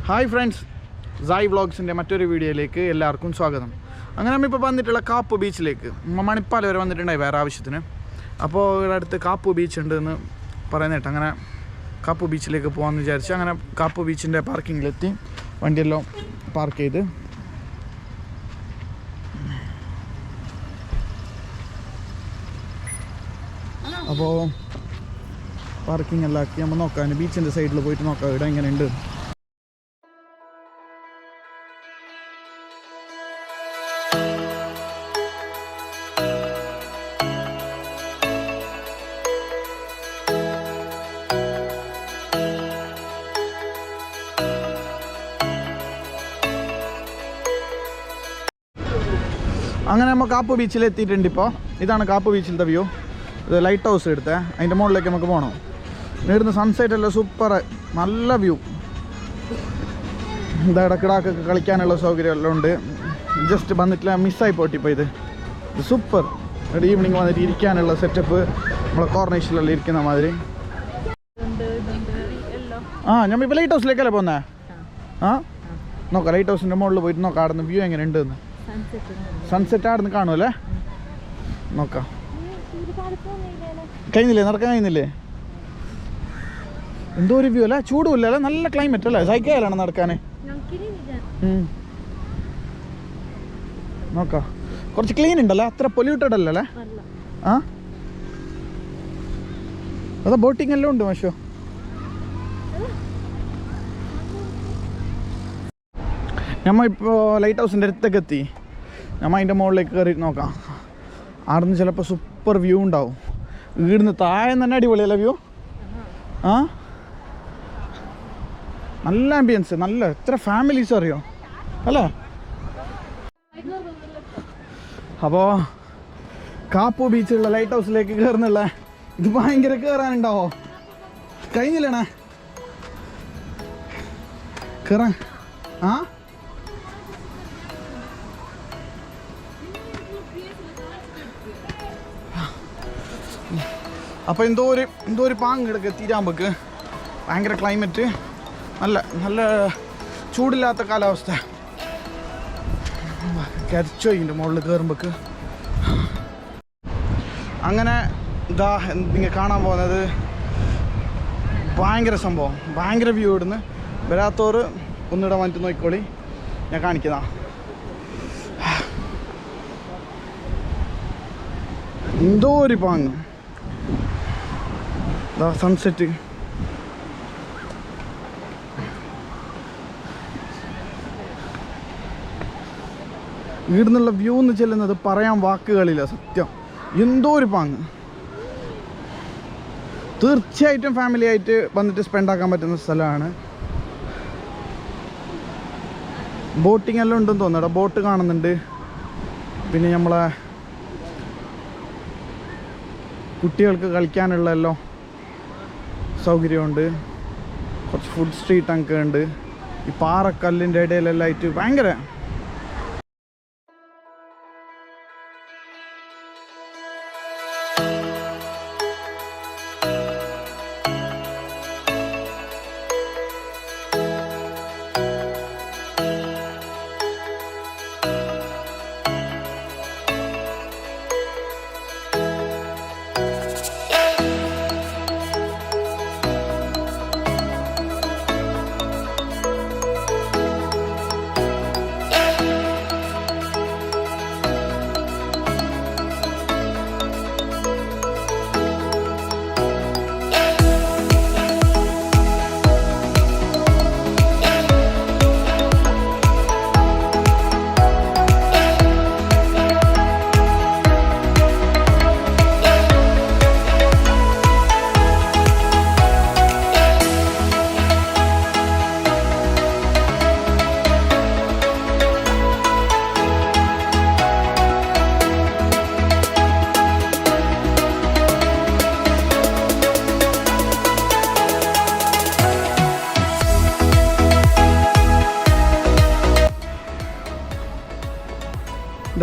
Hi friends, Sai വ്ളോഗ്സിൻ്റെ മറ്റൊരു വീഡിയോയിലേക്ക് എല്ലാവർക്കും സ്വാഗതം. അങ്ങനെ നമ്മളിപ്പോൾ വന്നിട്ടുള്ള കാപ്പു ബീച്ചിലേക്ക്. മണിപ്പാല വരെ വന്നിട്ടുണ്ടായി വേറെ ആവശ്യത്തിന്. അപ്പോൾ ഇവിടെ അടുത്ത് കാപ്പു ബീച്ച് ഉണ്ട് എന്ന് പറയുന്നേട്ട് അങ്ങനെ കാപ്പു ബീച്ചിലേക്ക് പോകാമെന്ന് വിചാരിച്ചു. അങ്ങനെ കാപ്പു ബീച്ചിൻ്റെ പാർക്കിങ്ങിലെത്തി വണ്ടിയെല്ലാം പാർക്ക് ചെയ്ത് അപ്പോൾ പാർക്കിംഗ് എല്ലാം ആക്കി നമ്മൾ നോക്കാം. ബീച്ചിൻ്റെ സൈഡിൽ പോയിട്ട് നോക്കാം ഇവിടെ എങ്ങനെയുണ്ട്. അങ്ങനെ നമ്മൾ കാപ്പു ബീച്ചിൽ എത്തിയിട്ടുണ്ട്. ഇപ്പോൾ ഇതാണ് കാപ്പു ബീച്ചിലത്തെ വ്യൂ. ഇത് ലൈറ്റ് ഹൗസ് എടുത്തേ, അതിൻ്റെ മുകളിലേക്ക് നമുക്ക് പോകണം. ഇവിടുന്ന് സൺസെറ്റ് എല്ലാം സൂപ്പർ, നല്ല വ്യൂ. ഇതാ ഇടക്കിടാക്കൊക്കെ കളിക്കാനുള്ള സൗകര്യം എല്ലാം ഉണ്ട്. ജസ്റ്റ് വന്നിട്ടില്ല, മിസ്സായി പോയിട്ടിപ്പോൾ ഇത് സൂപ്പർ. ഇവിടെ ഈവനിങ് വന്നിട്ട് ഇരിക്കാനുള്ള സെറ്റപ്പ് നമ്മളെ കോർണേഷനിലെല്ലാം ഇരിക്കുന്ന മാതിരി. ഞമ്മ ഇപ്പോൾ ലൈറ്റ് ഹൗസിലേക്കല്ലേ പോകുന്നേ? നോക്കാം, ലൈറ്റ് ഹൗസിൻ്റെ മുകളിൽ പോയിട്ട് നോക്കാം അവിടെ നിന്ന് വ്യൂ എങ്ങനെ ഉണ്ടെന്ന്. സൺസെറ്റ് അവിടെ നിന്ന് കാണുമല്ലേ? നോക്കാം. കഴിഞ്ഞില്ലേ, നടക്കാൻ കഴിഞ്ഞില്ലേ? എന്തോ ഒരു വ്യൂ അല്ലേ, ചൂടുമില്ല അല്ലേ, നല്ല ക്ലൈമറ്റ് അല്ലേ, സൈക്കിളാണ് നടക്കാൻ. നോക്കാം, കുറച്ച് ക്ലീൻ ഉണ്ടല്ലേ, അത്ര പൊല്യൂട്ടഡ് അല്ലല്ലേ? അതാ ബോട്ടിങ് എല്ലാം ഉണ്ട്. മഷോ നമ്മൾ ഇപ്പോൾ ലൈറ്റ് ഹൗസിൻ്റെ അടുത്തൊക്കെ എത്തി. നമ്മൾ അതിൻ്റെ മുകളിലേക്ക് കയറി നോക്കാം. അവിടുന്ന് ചിലപ്പോൾ സൂപ്പർ വ്യൂ ഉണ്ടാവും. വീടിന് താഴെ തന്നെ അടിപൊളിയല്ലേ വ്യൂ? നല്ല ആംബിയൻസ്, നല്ല എത്ര ഫാമിലീസ് അറിയോ അല്ലേ? അപ്പോൾ കാപ്പു ബീച്ചിലുള്ള ലൈറ്റ് ഹൗസിലേക്ക് കയറുന്നുള്ള ഇത് ഭയങ്കര കയറാനുണ്ടാവോ? കഴിഞ്ഞില്ലണേ കയറാൻ? അപ്പോൾ എന്തോ ഒരു പാങ്ങെടുക്കുക തീരാമ്പക്ക്. ഭയങ്കര ക്ലൈമറ്റ്, നല്ല ചൂടില്ലാത്ത കാലാവസ്ഥ. കരിച്ചോ ഇതിൻ്റെ മുകളിൽ കയറുമ്പോക്ക്. അങ്ങനെ ഇതാ നിങ്ങൾ കാണാൻ പോകുന്നത് ഭയങ്കര സംഭവം, ഭയങ്കര വ്യൂ ഇടുന്ന്. വരാത്തവർ ഒന്നിടെ മാറ്റി നോക്കിക്കോളി, ഞാൻ കാണിക്കുന്നതാ. എന്തോ ഒരു പാങ്ങ്. സൺസെറ്റ് ഇവിടുന്നുള്ള വ്യൂ എന്ന് ചെല്ലുന്നത് പറയാൻ വാക്കുകളില്ല. സത്യം എന്തോ ഒരു പാങ്ങ്. തീർച്ചയായിട്ടും ഫാമിലി ആയിട്ട് വന്നിട്ട് സ്പെൻഡ് ആക്കാൻ പറ്റുന്ന സ്ഥലമാണ്. ബോട്ടിങ് എല്ലാം ഉണ്ടെന്ന് തോന്നുന്നു. ബോട്ട് കാണുന്നുണ്ട്. പിന്നെ നമ്മളെ കുട്ടികൾക്ക് കളിക്കാനുള്ള എല്ലാം സൗകര്യമുണ്ട്. കുറച്ച് ഫുഡ് സ്ട്രീറ്റ് ഒക്കെ ഉണ്ട്. ഈ പാറക്കല്ലിൻ്റെ ഇടയിലെല്ലാം ആയിട്ട് ഭയങ്കര.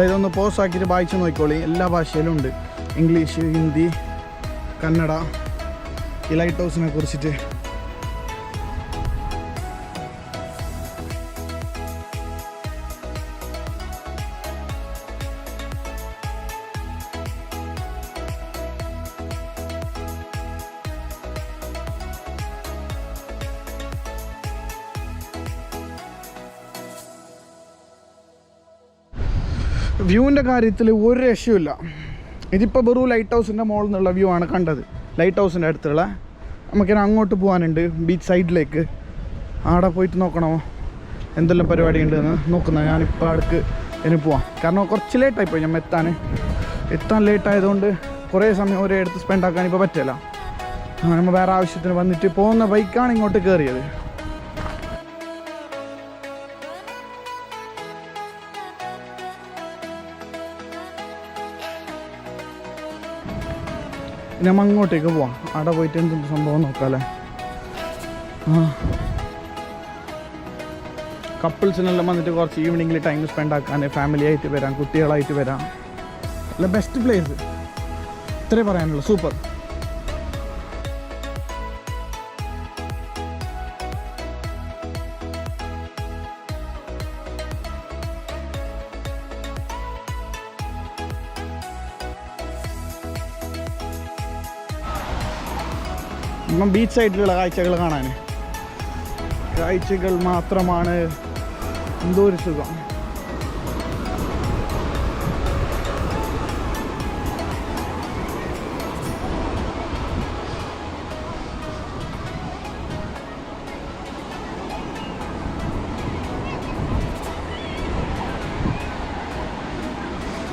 ഇതൊന്ന് പോസ് ആക്കിയിട്ട് വായിച്ച് നോക്കിക്കോളി. എല്ലാ ഭാഷയിലും ഉണ്ട്, ഇംഗ്ലീഷ്, ഹിന്ദി, കന്നഡ. ഈ ലൈറ്റ് ഹൗസിനെ കുറിച്ചിട്ട് വ്യൂവിൻ്റെ കാര്യത്തിൽ ഒരു രക്ഷയുമില്ല. ഇതിപ്പോൾ വെറും ലൈറ്റ് ഹൗസിൻ്റെ മുകളിൽ നിന്നുള്ള വ്യൂ ആണ് കണ്ടത്. ലൈറ്റ് ഹൗസിൻ്റെ അടുത്തുള്ള നമുക്കിനി അങ്ങോട്ട് പോകാനുണ്ട്, ബീച്ച് സൈഡിലേക്ക്. അവിടെ പോയിട്ട് നോക്കണോ എന്തെല്ലാം പരിപാടി ഉണ്ടെന്ന് നോക്കുന്നത്. ഞാനിപ്പോൾ അടുക്ക് ഇനി പോവാം. കാരണം കുറച്ച് ലേറ്റായിപ്പോയി ഞാൻ എത്താൻ ലേറ്റായതുകൊണ്ട് കുറേ സമയം ഒരേ അടുത്ത് സ്പെൻഡ് ആക്കാൻ ഇപ്പോൾ പറ്റില്ല. നമ്മൾ വേറെ ആവശ്യത്തിന് വന്നിട്ട് പോകുന്ന ബൈക്കാണ് ഇങ്ങോട്ട് കയറിയത്. നമ്മൾ അങ്ങോട്ടേക്ക് പോവാം. അവിടെ പോയിട്ട് എന്തെങ്കിലും സംഭവം നോക്കാമല്ലേ. കപ്പിൾസിനെല്ലാം വന്നിട്ട് കുറച്ച് ഈവനിങ്ങിൽ ടൈം സ്പെൻഡ് ആക്കാൻ, ഫാമിലി ആയിട്ട് വരാം, കുട്ടികളായിട്ട് വരാം. അല്ല ബെസ്റ്റ് പ്ലേസ്, ഇത്രേ പറയാനുള്ളൂ. സൂപ്പർ. ഇപ്പം ബീച്ച് സൈഡിലുള്ള കാഴ്ചകൾ കാണാൻ, കാഴ്ചകൾ മാത്രമാണ് എന്തോ ഒരു സുഖം.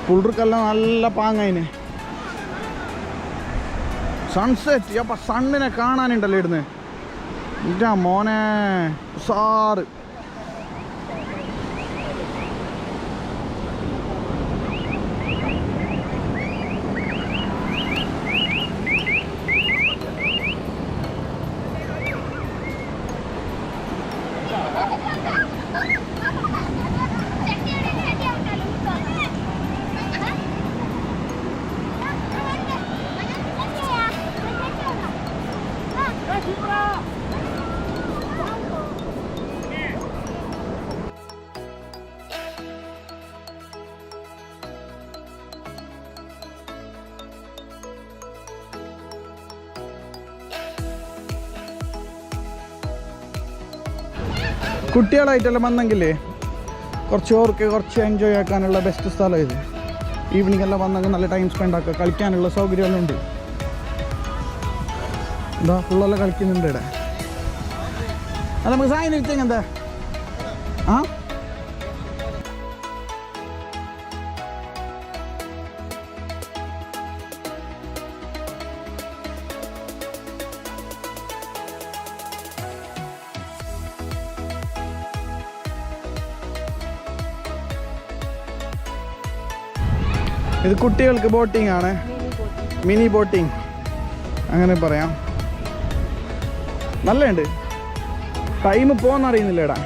പുള്ളർക്കെല്ലാം നല്ല പാങ്ങതിന്. സൺസെറ്റ് അപ്പം സണ്ണിനെ കാണാനുണ്ടല്ലോ ഇടുന്ന്. ഇല്ല മോനെ സാറ്. കുട്ടികളായിട്ടെല്ലാം വന്നെങ്കിലേ കുറച്ച് എൻജോയ് ആക്കാനുള്ള ബെസ്റ്റ് സ്ഥലം ഇത്. ഈവനിങ് എല്ലാം വന്നെങ്കിൽ നല്ല ടൈം സ്പെൻഡ് ആക്കുക, കളിക്കാനുള്ള സൗകര്യമെല്ലാം ഉണ്ട്. എന്താ ഫുള്ളെല്ലാം കളിക്കുന്നുണ്ട് ഇവിടെ. അത് നമുക്ക് സാധനം ഇരിച്ചെങ്കിൽ എന്താ ഇത് കുട്ടികൾക്ക് ബോട്ടിംഗ് ആണ്, മിനി ബോട്ടിംഗ് അങ്ങനെ പറയാം. നല്ലുണ്ട്. ടൈം പോകുന്നറിയുന്നില്ലേടാ.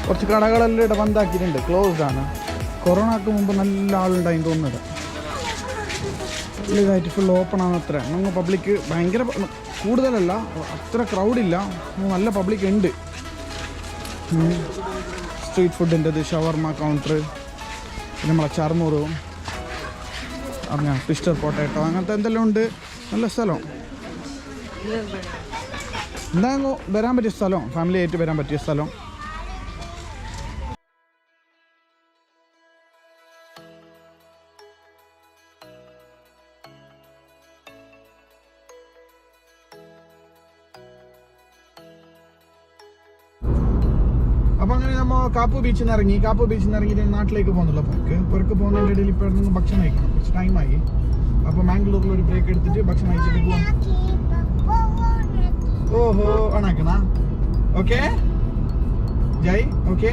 കുറച്ച് കടകളെല്ലാം ഇവിടെ ബന്ധാക്കിയിട്ടുണ്ട്, ക്ലോസ്ഡ് ആണ്. കൊറോണക്ക് മുമ്പ് നല്ല ആളുണ്ടായി തോന്നുന്നത്. ഇതായിട്ട് ഫുൾ ഓപ്പൺ ആണ്. അത്ര നമ്മൾ പബ്ലിക് ഭയങ്കര കൂടുതലല്ല, അത്ര ക്രൗഡില്ല, നല്ല പബ്ലിക് ഉണ്ട്. സ്ട്രീറ്റ് ഫുഡിൻ്റെ ഇത് ഷവർമ കൗണ്ടർ, പിന്നെ നമ്മളെ ചർമുറും അങ്ങനെ ട്വിസ്റ്റർ പൊട്ടാറ്റോ അങ്ങനത്തെ എന്തെല്ലാം ഉണ്ട്. നല്ല സ്ഥലം, എന്താ വരാൻ പറ്റിയ സ്ഥലം, ഫാമിലി ആയിട്ട് വരാൻ പറ്റിയ സ്ഥലം. അപ്പോൾ അങ്ങനെ നമ്മൾ കാപ്പു ബീച്ചിൽ നിന്ന് ഇറങ്ങി. കാപ്പു ബീച്ചിൽ നിന്ന് ഇറങ്ങിയിട്ട് നാട്ടിലേക്ക് പോകുന്നുള്ള പുറക്ക് പോകുന്നതിൻ്റെ ഇടയിൽ ഇപ്പോൾ ഇറങ്ങുന്ന ഭക്ഷണം കഴിക്കണം, കുറച്ച് ടൈമായി. അപ്പോൾ മാംഗ്ലൂരിൽ ഒരു ബ്രേക്ക് എടുത്തിട്ട് ഭക്ഷണം കഴിച്ചിട്ട് പോകാം. ഓഹോ ആണാക്കണ ഓക്കെ ജയ് ഓക്കെ.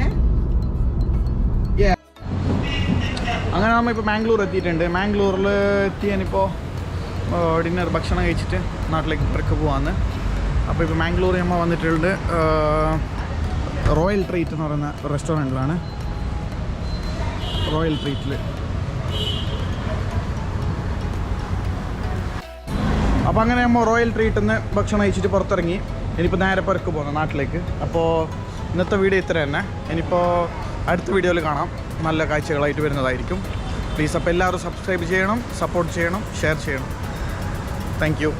അങ്ങനെ നമ്മൾ ഇപ്പോൾ മാംഗ്ലൂർ എത്തിയിട്ടുണ്ട്. മാംഗ്ലൂരിൽ എത്തിയാനിപ്പോൾ ഡിന്നർ ഭക്ഷണം കഴിച്ചിട്ട് നാട്ടിലേക്ക് പുറക്ക് പോകാമെന്ന്. അപ്പോൾ ഇപ്പോൾ മാംഗ്ലൂർ നമ്മൾ വന്നിട്ടുണ്ട് റോയൽ ട്രീറ്റ് എന്ന് പറയുന്ന റെസ്റ്റോറൻറ്റിലാണ്. റോയൽ ട്രീറ്റിൽ അപ്പോൾ അങ്ങനെ നമ്മൾ റോയൽ ട്രീറ്റിൽ നിന്ന് ഭക്ഷണം കഴിച്ചിട്ട് പുറത്തിറങ്ങി. ഇനിയിപ്പോൾ നേരെ പുറക്ക് പോകുന്നു നാട്ടിലേക്ക്. അപ്പോൾ ഇന്നത്തെ വീഡിയോ ഇത്ര തന്നെ. ഇനിയിപ്പോൾ അടുത്ത വീഡിയോയിൽ കാണാം, നല്ല കാഴ്ചകളായിട്ട് വരുന്നതായിരിക്കും. പ്ലീസ് അപ്പോൾ എല്ലാവരും സബ്സ്ക്രൈബ് ചെയ്യണം, സപ്പോർട്ട് ചെയ്യണം, ഷെയർ ചെയ്യണം. Thank you.